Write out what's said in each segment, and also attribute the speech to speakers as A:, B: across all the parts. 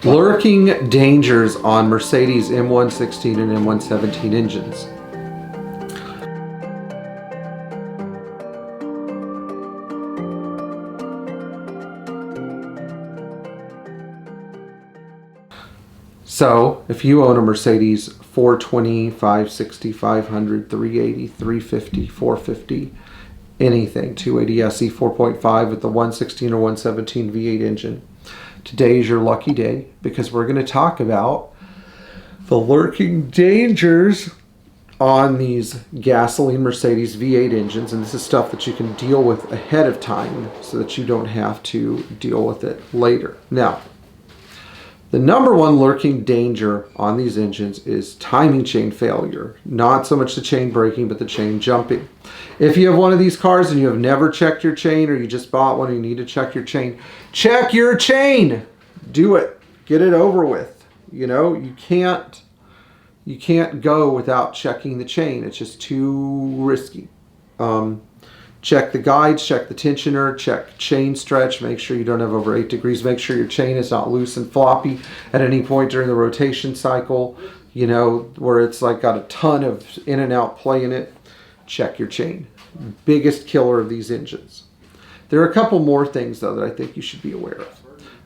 A: Lurking dangers on Mercedes M116 and M117 engines. So, if you own a Mercedes 420, 560, 500, 380, 350, 450, anything, 280 SE 4.5 with the 116 or 117 V8 engine, today is your lucky day because we're going to talk about the lurking dangers on these gasoline Mercedes V8 engines, and this is stuff that you can deal with ahead of time so that you don't have to deal with it later. Now, the number one lurking danger on these engines is timing chain failure. Not so much the chain breaking, but the chain jumping. If you have one of these cars and you have never checked your chain, or you just bought one and you need to check your chain, check your chain! Do it. Get it over with. You know, you can't go without checking the chain. It's just too risky. Check the guides, check the tensioner, check chain stretch, make sure you don't have over 8 degrees, make sure your chain is not loose and floppy at any point during the rotation cycle, you know, where it's like got a ton of in and out play in it. Check your chain. Biggest killer of these engines. There are a couple more things though that I think you should be aware of.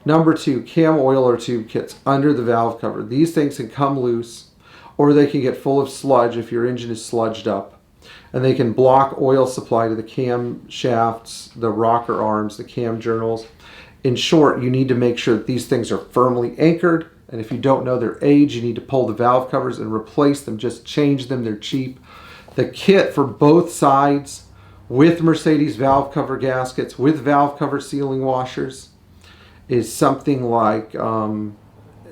A: Number 2, cam oil or tube kits under the valve cover. These things can come loose, or they can get full of sludge if your engine is sludged up. And they can block oil supply to the cam shafts, the rocker arms, the cam journals. In short, you need to make sure that these things are firmly anchored. And if you don't know their age, you need to pull the valve covers and replace them. Just change them. They're cheap. The kit for both sides with Mercedes valve cover gaskets, with valve cover sealing washers, is something like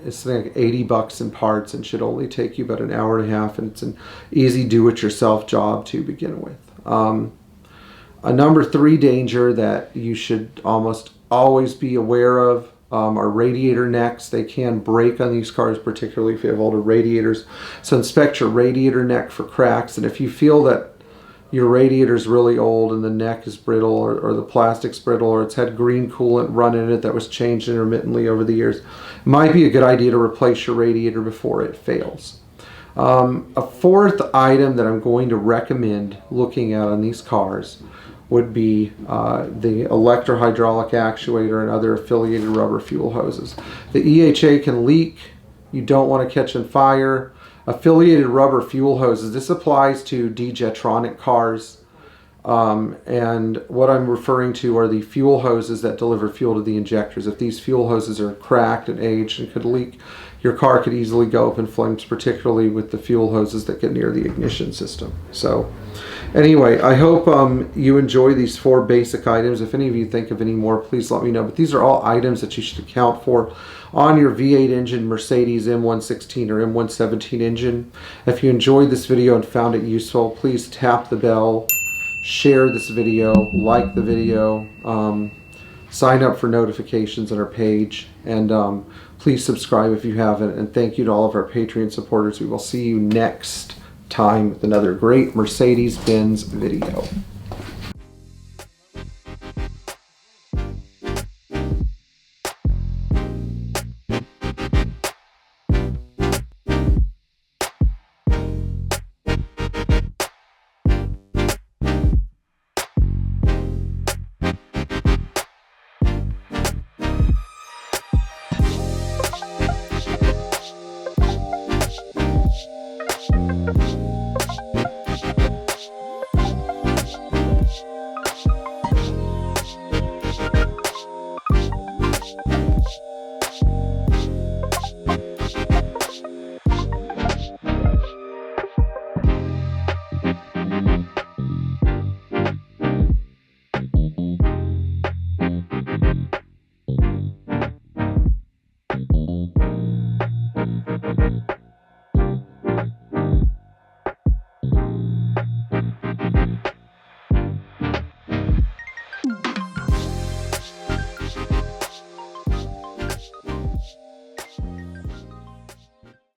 A: it's something like 80 bucks in parts and should only take you about an hour and a half, and it's an easy do-it-yourself job to begin with. A number 3 danger that you should almost always be aware of are radiator necks. They can break on these cars, particularly if you have older radiators. So inspect your radiator neck for cracks, and if you feel that your radiator is really old and the neck is brittle, or the plastic's brittle, or it's had green coolant run in it that was changed intermittently over the years, it might be a good idea to replace your radiator before it fails. A fourth item that I'm going to recommend looking at on these cars would be the electrohydraulic actuator and other affiliated rubber fuel hoses. The EHA can leak. You don't want to catch on fire. Affiliated rubber fuel hoses, this applies to D-Jetronic cars, and what I'm referring to are the fuel hoses that deliver fuel to the injectors. If these fuel hoses are cracked and aged and could leak, your car could easily go up in flames, particularly with the fuel hoses that get near the ignition system. So anyway, I hope you enjoy these 4 basic items. If any of you think of any more, please let me know. But these are all items that you should account for on your V8 engine Mercedes M116 or M117 engine. If you enjoyed this video and found it useful, please tap the bell, share this video, like the video, sign up for notifications on our page, and please subscribe if you haven't. And thank you to all of our Patreon supporters. We will see you next time with another great Mercedes Benz video.